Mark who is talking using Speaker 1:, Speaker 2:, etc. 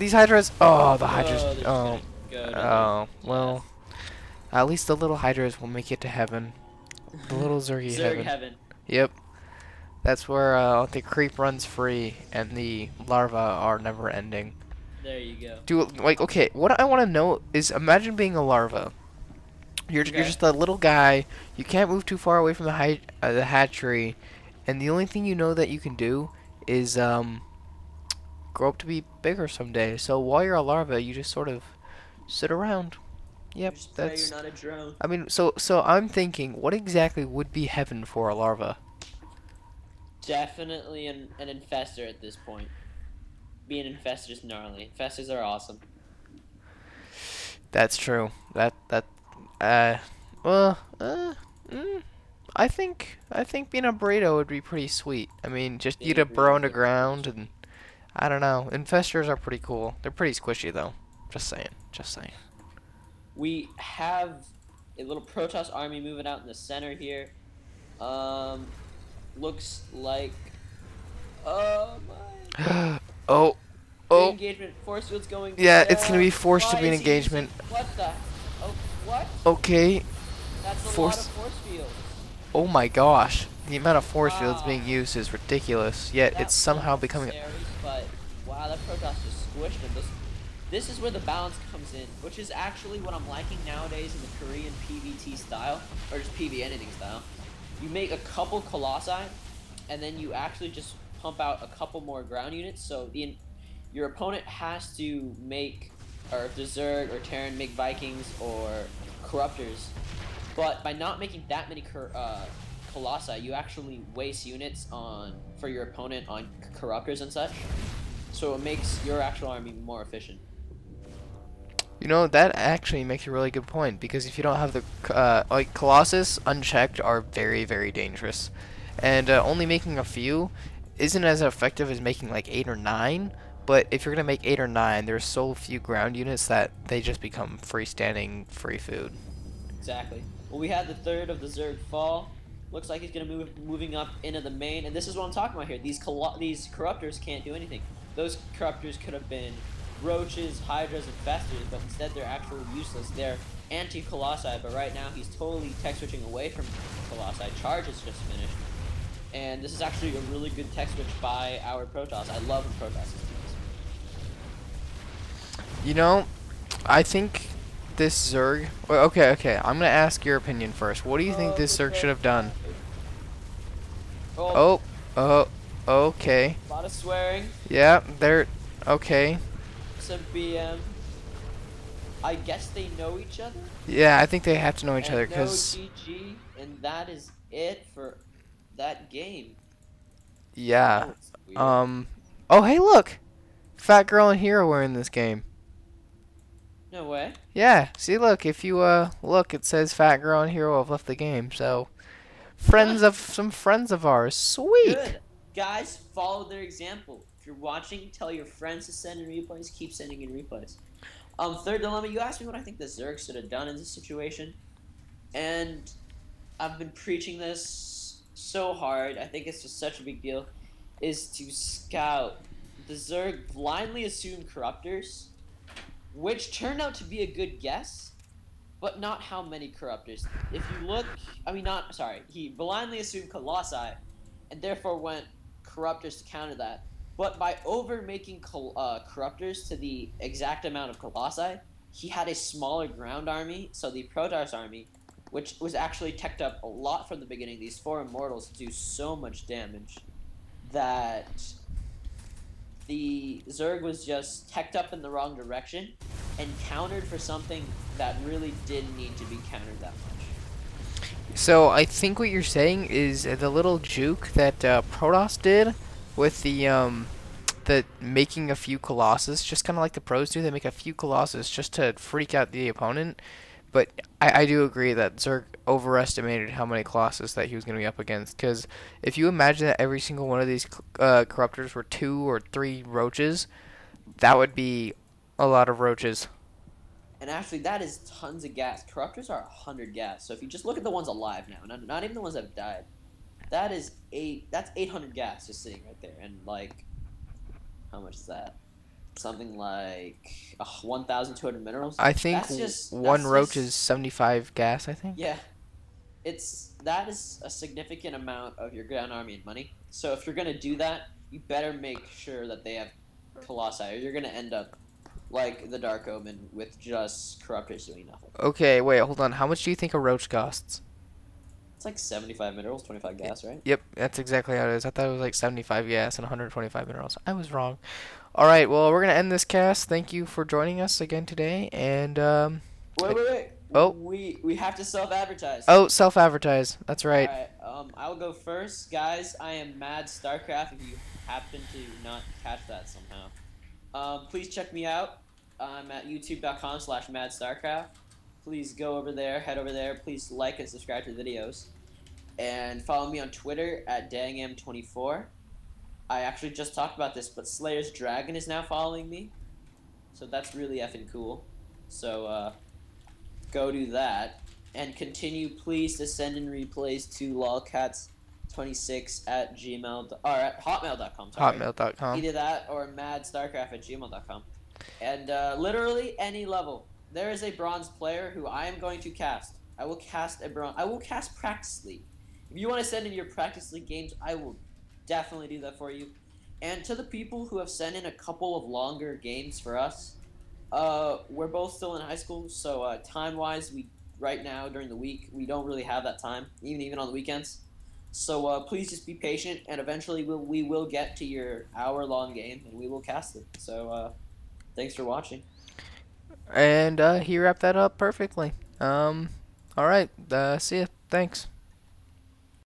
Speaker 1: these hydras. Oh, the hydras.
Speaker 2: Oh, they're just
Speaker 1: Oh,
Speaker 2: gonna go to their
Speaker 1: oh. Well,
Speaker 2: death.
Speaker 1: at least the little hydras will make it to heaven. The little Zergy
Speaker 2: Zerg
Speaker 1: heaven.
Speaker 2: heaven.
Speaker 1: Yep. That's where the creep runs free and the larvae are never ending.
Speaker 2: There you go.
Speaker 1: Like, okay, what I want to know is imagine being a larva. You're
Speaker 2: Okay.
Speaker 1: just a little guy. You can't move too far away from the hatchery, and the only thing you know that you can do is grow up to be bigger someday. So while you're a larva, you just sort of sit around.
Speaker 2: You
Speaker 1: Yep,
Speaker 2: just pray you're
Speaker 1: that's.
Speaker 2: not a drone.
Speaker 1: I mean, so I'm thinking, what exactly would be heaven for a larva?
Speaker 2: Definitely an infestor at this point. Being an infestor is gnarly. Infestors are awesome.
Speaker 1: That's true. Uh, well, mm, I think being a burrito would be pretty sweet. I mean, just
Speaker 2: Being
Speaker 1: eat
Speaker 2: a
Speaker 1: a burrow
Speaker 2: burrito
Speaker 1: in
Speaker 2: is
Speaker 1: the
Speaker 2: a pretty cool
Speaker 1: ground,
Speaker 2: shit.
Speaker 1: and I don't know. Infestors are pretty cool. They're pretty squishy though. Just saying. Just saying.
Speaker 2: We have a little Protoss army moving out in the center here. Um, looks like. Oh my.
Speaker 1: Oh, oh,
Speaker 2: Re-engagement. Force field's going
Speaker 1: yeah. It's gonna
Speaker 2: down.
Speaker 1: be forced to
Speaker 2: Why
Speaker 1: be an
Speaker 2: is he using?
Speaker 1: engagement.
Speaker 2: What the? Oh, what?
Speaker 1: Okay,
Speaker 2: That's a lot of
Speaker 1: force.
Speaker 2: force fields.
Speaker 1: Oh my gosh, the amount of force fields being
Speaker 2: Wow.
Speaker 1: used is ridiculous. Yet
Speaker 2: That
Speaker 1: it's
Speaker 2: was
Speaker 1: somehow becoming.
Speaker 2: unnecessary, but wow, that Protoss just squished him. This is where the balance comes in, which is actually what I'm liking nowadays in the Korean PvT style, or just PV anything style. You make a couple Colossi, and then you actually just pump out a couple more ground units, so your opponent has to make, or if the Zerg or Terran make Vikings or Corruptors, but by not making that many Colossi, you actually waste units for your opponent on Corruptors and such, so it makes your actual army more efficient.
Speaker 1: You know, that actually makes a really good point because if you don't have the like Colossus unchecked are very very dangerous, and only making a few isn't as effective as making like 8 or 9. But if you're gonna make 8 or 9, there's so few ground units that they just become freestanding free food.
Speaker 2: Exactly. Well, we had the third of the Zerg fall. Looks like he's gonna moving up into the main, and this is what I'm talking about here. These Corruptors can't do anything. Those Corruptors could have been Roaches, Hydras, and Festers, but instead they're actually useless. They're anti-Colossi, but right now he's totally tech switching away from Colossi. Charge is just finished, and this is actually a really good tech switch by our Protoss. I love when Protoss is doing
Speaker 1: You know, I think this Zerg. Well, okay. I'm gonna ask your opinion first. What do you think
Speaker 2: this.
Speaker 1: this Zerg should have done?
Speaker 2: Oh,
Speaker 1: Oh, oh, okay.
Speaker 2: a lot of swearing.
Speaker 1: Yeah, they're okay.
Speaker 2: Some BM. I guess they know each other.
Speaker 1: Yeah, I think they have to know each other
Speaker 2: And no
Speaker 1: because
Speaker 2: GG, and that is it for that game. That
Speaker 1: yeah.
Speaker 2: was weird.
Speaker 1: Um. Oh, hey, look, Fat Girl and Hero were in this game.
Speaker 2: No way.
Speaker 1: Yeah. See, look, if you look, it says Fat Girl and Hero have left the game. So, some friends of ours. Sweet.
Speaker 2: Good. Guys, follow their example. If you're watching, tell your friends to send in replays. Keep sending in replays. Third dilemma, you asked me what I think the Zerg should have done in this situation. And I've been preaching this so hard. I think it's just such a big deal. Is to scout. The Zerg blindly assumed Corruptors, which turned out to be a good guess, but not how many Corruptors. If you look, he blindly assumed Colossi, and therefore went Corruptors to counter that. But by over making Corruptors to the exact amount of Colossi, he had a smaller ground army, so the Protoss army, which was actually teched up a lot from the beginning. These 4 Immortals do so much damage that the Zerg was just teched up in the wrong direction and countered for something that really didn't need to be countered that much.
Speaker 1: So I think what you're saying is the little juke that Protoss did with the making a few Colossus, just kind of like the pros do. They make a few Colossus just to freak out the opponent. But I do agree that Zerg overestimated how many Colossus that he was going to be up against. Because if you imagine that every single one of these Corruptors were 2 or 3 Roaches, that would be a lot of Roaches.
Speaker 2: And actually, that is tons of gas. Corruptors are 100 gas. So if you just look at the ones alive now, not even the ones that have died, that's 800 gas just sitting right there. And like, how much is that? something like 1,200 minerals.
Speaker 1: I think
Speaker 2: That's just
Speaker 1: one
Speaker 2: that's
Speaker 1: roach is
Speaker 2: just
Speaker 1: 75 gas, I think.
Speaker 2: yeah. That is a significant amount of your Grand Army in money. So if you're gonna do that, you better make sure that they have Colossi, or you're gonna end up like the Dark Omen with just Corruptors doing nothing.
Speaker 1: Okay, wait, hold on. How much do you think a roach costs?
Speaker 2: It's like 75 minerals, 25 gas, right?
Speaker 1: Yep, that's exactly how it is. I thought it was like 75 gas and 125 minerals. I was wrong. All right, well, we're gonna end this cast. Thank you for joining us again today. And
Speaker 2: Wait, wait, wait.
Speaker 1: oh,
Speaker 2: We have to self-advertise.
Speaker 1: oh, self-advertise. That's
Speaker 2: All
Speaker 1: right.
Speaker 2: right. I'll go first, guys. I am Mad Starcraft. If you happen to not catch that somehow, please check me out. I'm at youtube.com/madstarcraft. Please go over there, head over there. Please like and subscribe to the videos, and follow me on Twitter at dangam24. I actually just talked about this, but Slayer's Dragon is now following me, so that's really effing cool. So go do that, and continue please to send in replays to lolcats26 at gmail or at hotmail.com. Sorry,
Speaker 1: Hotmail.com.
Speaker 2: either that or madstarcraft at gmail.com. And literally any level. There is a bronze player who I am going to cast. I will cast a bronze. I will cast practice league. If you want to send in your practice league games, I will definitely do that for you. And to the people who have sent in a couple of longer games for us, we're both still in high school, so time-wise, we right now during the week we don't really have that time, even on the weekends. So please just be patient, and eventually we will get to your hour-long game, and we will cast it. So thanks for watching.
Speaker 1: And he wrapped that up perfectly. All right. See ya. Thanks.